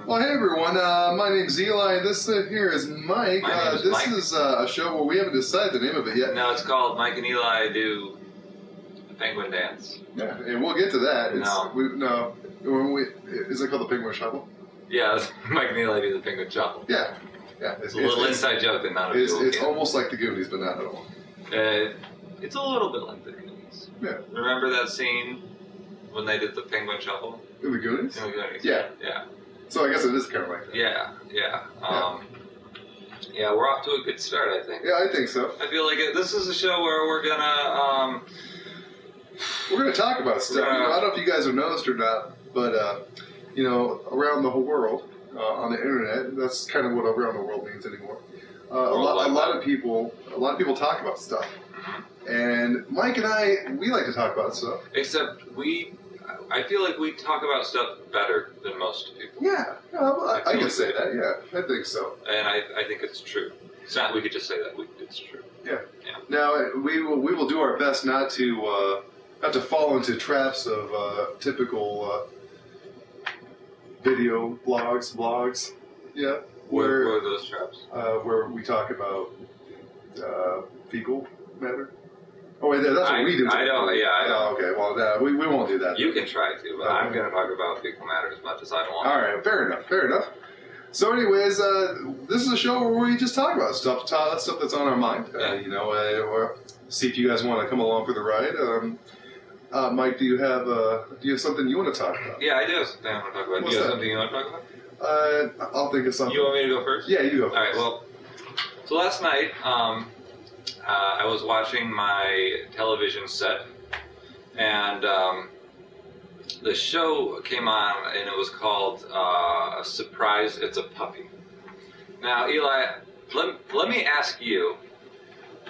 Well, hey everyone, my name's Eli, and this here is Mike. This is a show where we haven't decided the name of it yet. No, it's called Mike and Eli Do the Penguin Dance. Yeah, and we'll get to that. Is it called the Penguin Shuffle? Yeah, Mike and Eli Do the Penguin Shuffle. Yeah. It's a little inside joke that not a people It's get. almost like the Goonies, but not at all. It's a little bit like the Goonies. Yeah. Remember that scene when they did the Penguin Shuffle? In the Goonies? In the Goonies. Yeah. Yeah. So I guess it is kind of like that. Yeah. Yeah, we're off to a good start, I think. Yeah, I think so. I feel like this is a show where we're gonna talk about stuff. I don't know if you guys have noticed or not, but around the whole world on the internet, that's kind of what around the world means anymore. A lot of people talk about stuff, and Mike and I, we like to talk about stuff. Except I feel like we talk about stuff better than most people. Yeah, I can say that. Yeah, I think so. And I think it's true. It's not we could just say that. It's true. Yeah. Now we will do our best not to fall into traps of typical video vlogs. Yeah. Where are those traps? Where we talk about fecal matter. Oh wait, that's what we do. I don't. Yeah. I don't. Oh, okay. Well, we won't do that. You can try to, but I'm going to talk about fecal matter as much as I want. All right. Fair enough. So, anyways, this is a show where we just talk about stuff that's on our mind. Or see if you guys want to come along for the ride. Mike, do you have something you want to talk about? Yeah, I do have something I want to talk about. Do you have something you want to talk about? I'll think of something. You want me to go first? Yeah, you go first. All right. Well, so last night, I was watching my television set, and the show came on, and it was called Surprise, It's a Puppy. Now, Eli, let me ask you,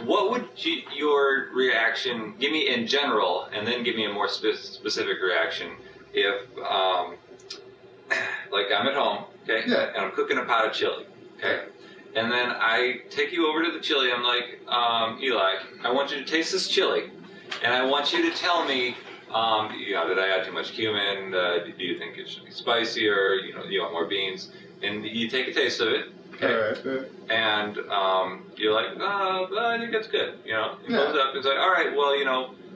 what would your reaction, give me in general, and then give me a more specific reaction, if, like, I'm at home, okay, and I'm cooking a pot of chili, okay? And then I take you over to the chili. I'm like, Eli, I want you to taste this chili, and I want you to tell me, did I add too much cumin? Do you think it should be spicier? Do you want more beans? And you take a taste of it, okay? All right. And you're like, I think it's good. He goes up and says, all right, well,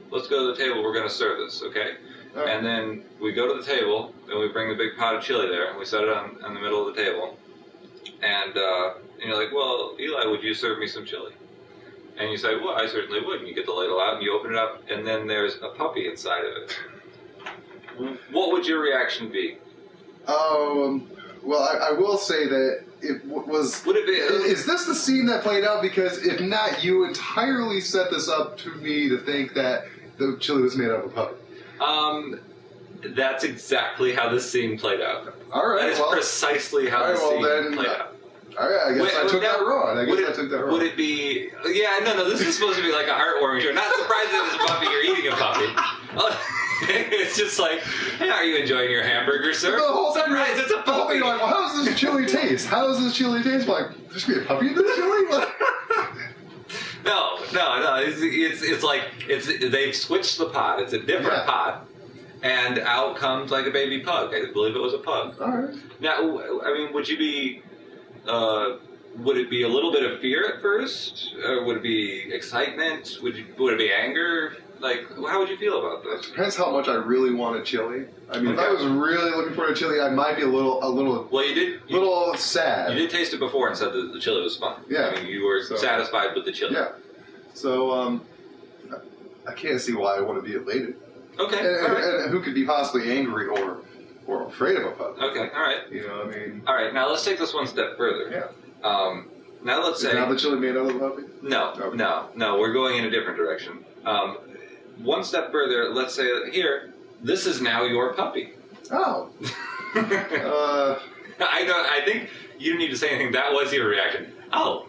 let's go to the table. We're going to serve this, okay? Right. And then we go to the table, and we bring the big pot of chili there, and we set it on the middle of the table, and you're like, well, Eli, would you serve me some chili? And you say, well, I certainly would. And you get the ladle out and you open it up, and then there's a puppy inside of it. What would your reaction be? Well, I will say that it was... Would it be... Is this the scene that played out? Because if not, you entirely set this up to me to think that the chili was made out of a puppy. That's exactly how this scene played out. All right, That is precisely how the scene played out. All right, I guess I took that wrong. Would it be... Yeah, no, this is supposed to be like a heartwarming show. Not surprised that it's a puppy, you're eating a puppy. It's just like, hey, are you enjoying your hamburger, sir? The whole time, surprise, it's a puppy. Like, well, how does this chili taste? How does this chili taste? Like, there's going to be a puppy in this chili? No. It's like, they've switched the pot. It's a different pot. And out comes like a baby pug. I believe it was a pug. All right. Now, I mean, would you be... would it be a little bit of fear at first? Or would it be excitement? Would it be anger? Like, how would you feel about this? It depends how much I really wanted chili. I mean, if I was really looking for a chili, I might be a little. Well, you did. Little sad. You did taste it before and said that the chili was fun. Yeah. I mean, you were satisfied with the chili. Yeah. So, I can't see why I want to be elated. Okay. And who could be possibly angry or afraid of a puppy? Okay. All right. You know what I mean? All right. Now let's take this one step further. Yeah. Now let's say. Is now the chili made out of a puppy? No. Okay. No. We're going in a different direction. One step further, let's say that here, this is now your puppy. Oh. I think you didn't need to say anything. That was your reaction. Oh.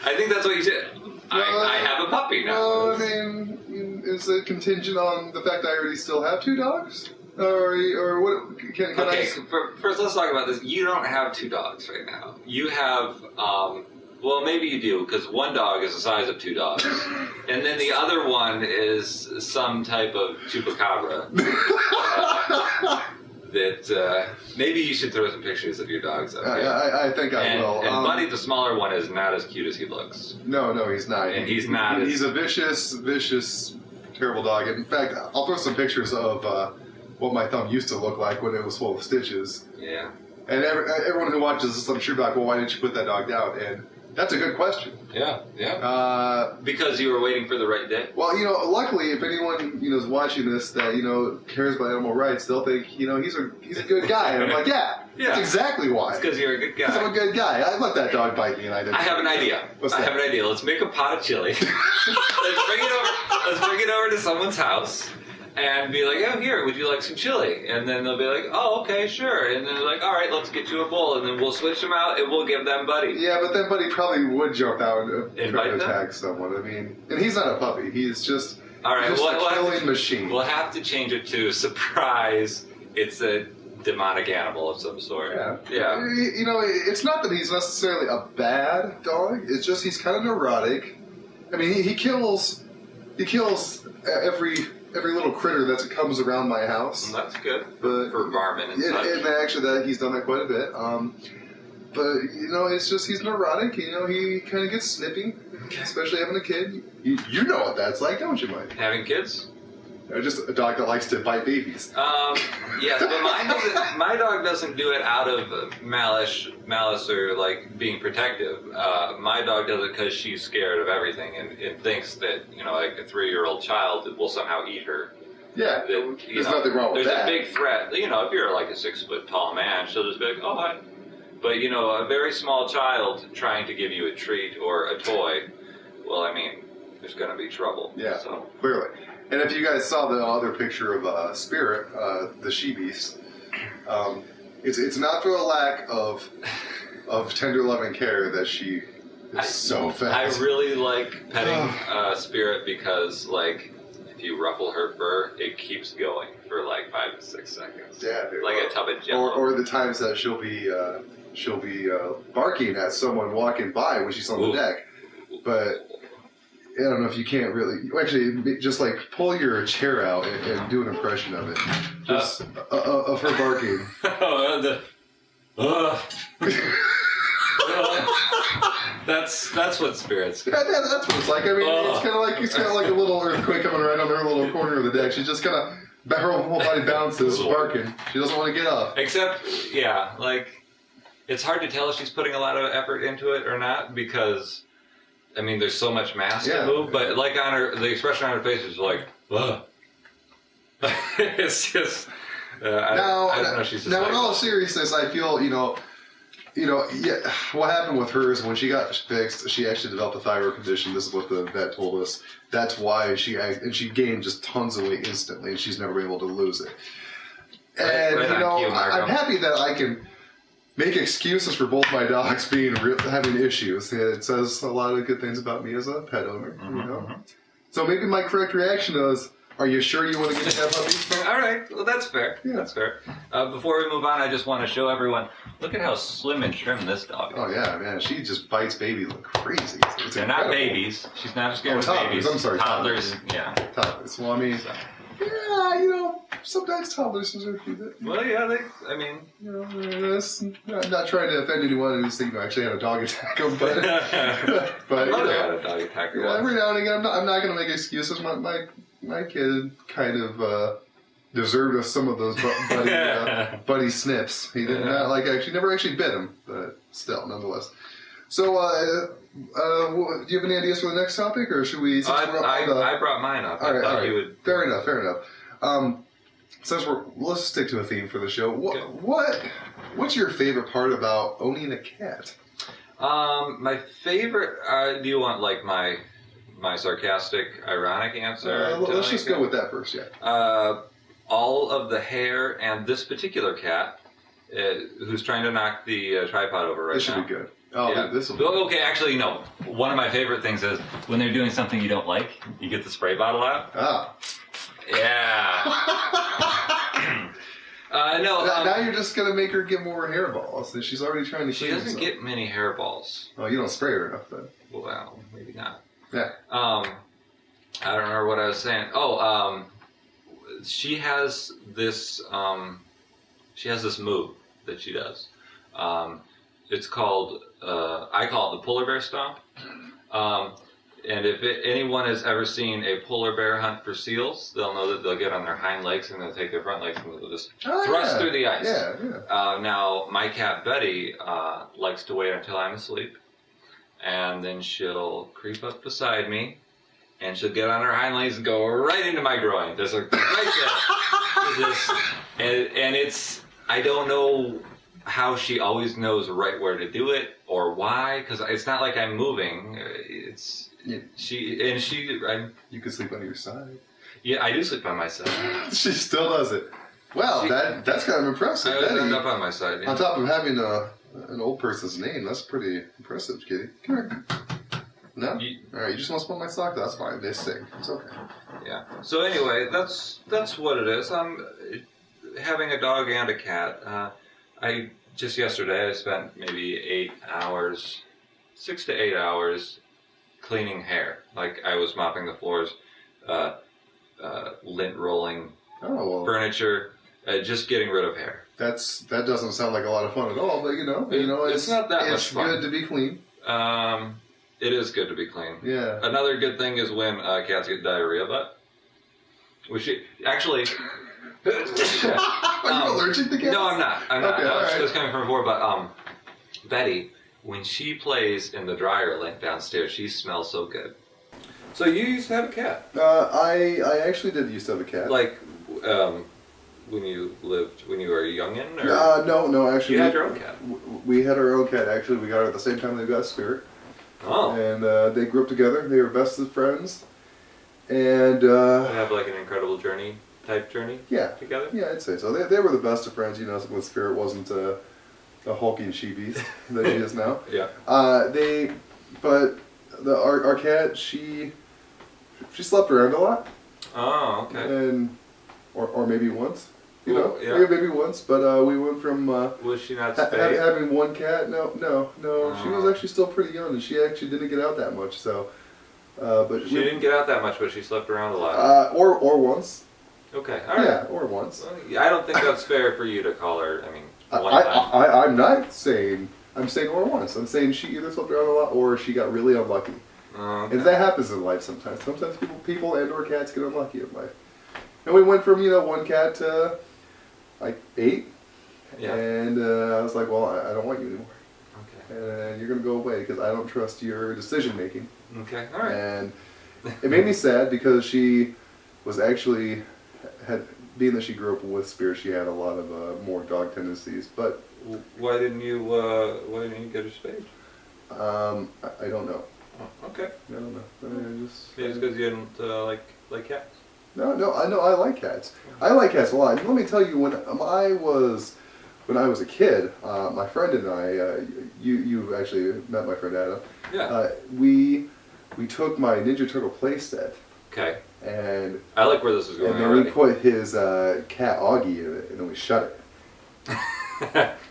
I think that's what you said. I have a puppy now. Well, I mean, is it contingent on the fact that I already still have two dogs? Or what? Can okay, I... First let's talk about this. You don't have two dogs right now. You have... well, maybe you do, because one dog is the size of two dogs. And then the other one is some type of chupacabra. that maybe you should throw some pictures of your dogs up here. I think I will. And Buddy, the smaller one, is not as cute as he looks. No, he's not. And he's not. He's a vicious, terrible dog. And in fact, I'll throw some pictures of what my thumb used to look like when it was full of stitches. Yeah. And everyone who watches this, I'm sure, be like, well, why didn't you put that dog down? And that's a good question. Yeah. Because you were waiting for the right day. Well, luckily, if anyone is watching this that cares about animal rights, they'll think he's a good guy. And I'm like, yeah. That's exactly why. It's because you're a good guy. Because I'm a good guy. I let that dog bite me, and I didn't. I have an idea. I have an idea. Let's make a pot of chili. Let's bring it over to someone's house. And be like, oh, here, would you like some chili? And then they'll be like, oh, okay, sure. And then they're like, all right, let's get you a bowl. And then we'll switch them out and we'll give them Buddy. Yeah, but then Buddy probably would jump out and try to attack someone. I mean, and he's not a puppy. He's just, all right, a killing machine. We'll have to change it to surprise. It's a demonic animal of some sort. Yeah. It's not that he's necessarily a bad dog. It's just he's kind of neurotic. I mean, he kills every little critter that comes around my house. That's good for varmint and such. And actually, he's done that quite a bit. But it's just he's neurotic. He kind of gets snippy, especially having a kid. You know what that's like, don't you, Mike? Having kids? Just a dog that likes to bite babies. Yes, but my dog doesn't do it out of malice or like being protective. My dog does it because she's scared of everything and thinks that like a 3-year-old child will somehow eat her. Yeah, there's nothing wrong with that. There's a big threat. If you're like a 6-foot tall man, she'll just be like, oh, hi. But a very small child trying to give you a treat or a toy, well, I mean, there's going to be trouble. Yeah, so. Clearly. And if you guys saw the other picture of Spirit, the she-beast, it's not for a lack of tender loving care that she is so fat. I really like petting Spirit because, like, if you ruffle her fur, it keeps going for like 5 to 6 seconds. Yeah, dude. Like a tub of Jello. Or the times that she'll be barking at someone walking by when she's on the deck, but. I don't know if you can't really... Actually, just like pull your chair out and do an impression of it. Just of her barking. That's what Spirit's got. Yeah, that's what it's like. I mean, it's kind of like a little earthquake coming right on her little corner of the deck. She's just kind of... Her whole body bounces, barking. She doesn't want to get up. Except, it's hard to tell if she's putting a lot of effort into it or not because... I mean, there's so much mass to move, but like the expression on her face is like, ugh. It's just. I don't know. She's just now, in all seriousness, I feel what happened with her is when she got fixed, she actually developed a thyroid condition. This is what the vet told us. That's why she gained just tons of weight instantly, and she's never been able to lose it. And I'm happy that I can make excuses for both my dogs having issues. It says a lot of good things about me as a pet owner. So maybe my correct reaction is, are you sure you want to get that puppy? All right. Well, that's fair. Yeah. That's fair. Before we move on, I just want to show everyone, look at how slim and trim this dog is. Oh, yeah, man. She just bites babies like crazy. They're not babies. She's not scared of babies. I'm sorry. Toddlers. Yeah. Toddlers. Well, I mean... sometimes toddlers deserve to be bit. Well, yeah, I'm not trying to offend anyone who's thinking I actually had a dog attack them, but mother had a dog attack her. Every now and again, I'm not going to make excuses. My kid kind of deserved some of those buddy snips. He did not actually never actually bit him, but still, nonetheless. So, do you have any ideas for the next topic, or should we? I brought mine up. All right. Fair enough. Let's stick to a theme for the show. What's your favorite part about owning a cat? My favorite. Do you want like my sarcastic, ironic answer? Let's just go with that first. Yeah. All of the hair and this particular cat, who's trying to knock the tripod over right now. This should be good. Oh, yeah. This will be okay, actually, no. One of my favorite things is when they're doing something you don't like, you get the spray bottle out. Ah. Yeah. No. Now you're just going to make her get more hairballs. She's already trying to She doesn't get many hairballs. Oh, you don't spray her enough then. Well, maybe not. Yeah. I don't remember what I was saying. She has this she has this move that she does. It's called, I call it the polar bear stomp. And if anyone has ever seen a polar bear hunt for seals, they'll know that they'll get on their hind legs and they'll take their front legs and they'll just thrust through the ice. Now, my cat Betty likes to wait until I'm asleep, and then she'll creep up beside me, and she'll get on her hind legs and go right into my groin. There's a right there. And it's, I don't know how she always knows right where to do it or why, because it's not like I'm moving. It's you could sleep on your side. Yeah, I do sleep on my side. She still does it. Wow, that's kind of impressive. I end up on my side. Yeah. On top of having an old person's name, that's pretty impressive, Kitty. Come here. No? All right, you just want to smell my sock? That's fine. They stink. It's okay. Yeah. So anyway, that's what it is. I'm having a dog and a cat. Just yesterday I spent maybe 8 hours, 6 to 8 hours cleaning hair. Like I was mopping the floors, lint rolling furniture, just getting rid of hair. That doesn't sound like a lot of fun at all, but it's not that much fun. It's good to be clean. It is good to be clean. Yeah. Another good thing is when cats get diarrhea, actually. Are you allergic to cats? No, I'm not. Okay, no, she was coming from before, but Betty, when she plays in the dryer lamp downstairs, she smells so good. So you used to have a cat? I actually did used to have a cat. Like, when you were a youngin'? Or? No, actually. You had your own cat? We had our own cat, actually. We got her at the same time they got Spirit. Oh. And they grew up together. They were best of friends. And have like an incredible journey together? Yeah, I'd say so. They were the best of friends, when Spirit wasn't a hulking she-beast that she is now. Yeah. Our cat, she slept around a lot. Oh, okay. And or maybe once. Yeah. Maybe once, but we went from was she not spayed? Having one cat. No. She was actually still pretty young, and she actually didn't get out that much. So, but she didn't get out that much, but she slept around a lot. Or once. Okay, all right. Yeah, or once. Well, I don't think that's fair for you to call her. I mean, I'm not saying. I'm saying or once. I'm saying she either slept around a lot or she got really unlucky. Okay. And that happens in life sometimes. Sometimes people and or cats get unlucky in life. And we went from one cat to like 8. Yeah. And I was like, well, I don't want you anymore. Okay. And you're gonna go away because I don't trust your decision making. Okay. All right. And it made me sad because she was actually being that she grew up with Spirit, she had a lot of more dog tendencies. But why didn't you get her spayed? I don't know. Oh, okay. I don't know. Maybe it's because you didn't like cats. No, I like cats. I like cats a lot. And let me tell you, when I was a kid, my friend and I, you actually met my friend Adam. Yeah. We took my Ninja Turtle playset. Okay. And I like where this is going. And then we put his cat Augie in it, and then we shut it.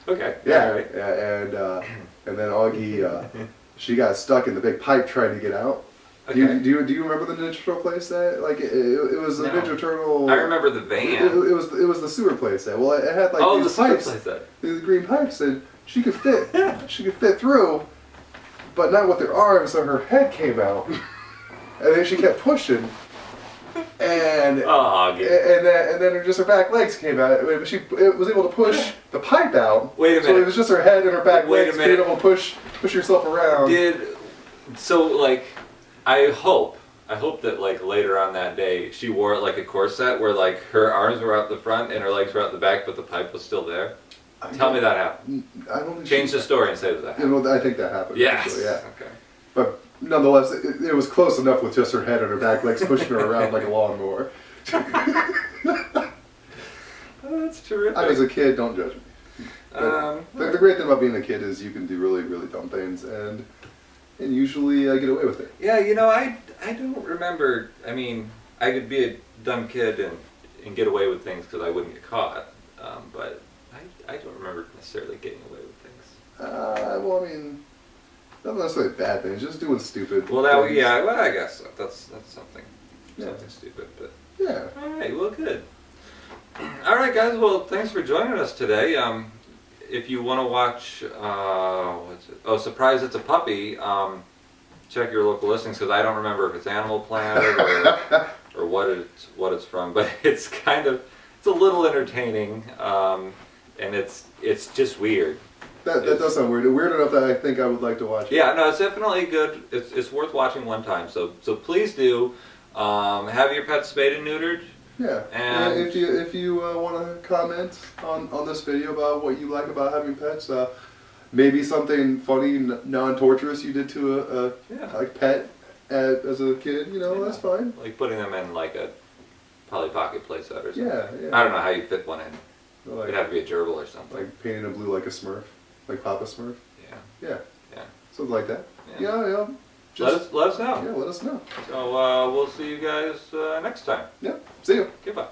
Okay. Yeah. Right. Yeah. And then Augie, she got stuck in the big pipe trying to get out. Okay. Do you remember the Ninja Turtle playset? Like it was a Ninja Turtle. I remember the van. It was the sewer playset. Well, it had like these pipes, these green pipes, and she could fit. She could fit through, but not with her arms, so her head came out, and then she kept pushing. And then just her back legs came out. She was able to push the pipe out. Wait a minute. So it was just her head and her back legs being able to push herself around. I hope that like later on that day she wore it like a corset where like her arms were out the front and her legs were out the back, but the pipe was still there. Tell me that happened. I don't think Change the story and say that happened. I think that happened. Yes. Actually, yeah. Okay. But nonetheless, it was close enough with just her head and her back legs pushing her around like a lawnmower. That's terrific. As a kid, don't judge me. The great thing about being a kid is you can do really, really dumb things, and usually get away with it. Yeah, I don't remember. I mean, I could be a dumb kid and get away with things because I wouldn't get caught, but I don't remember necessarily getting away with things. Well, I mean, not necessarily bad things, just doing stupid Well, things. I guess so. That's something. Yeah. Something stupid, but... Yeah. Alright, well, good. All right, guys. Well, thanks for joining us today. If you want to watch, what's it? Oh, Surprise! It's a Puppy. Check your local listings because I don't remember if it's Animal Planet or what it's from, but it's a little entertaining, and it's just weird. That does sound weird. Weird enough that I think I would like to watch it. Yeah, no, it's definitely good. It's worth watching one time. So please do have your pets spayed and neutered. Yeah. And if you want to comment on this video about what you like about having pets, maybe something funny, non-torturous you did to a pet as a kid, that's fine. Like putting them in like a Polly Pocket playset or something. Yeah. I don't know how you fit one in. Like, It'd have to be a gerbil or something. like painted in blue like a Smurf, like Papa Smurf. Yeah. Yeah. Something like that. Yeah. Yeah. Let us know. Yeah, let us know. So we'll see you guys next time. Yeah. See you. Goodbye.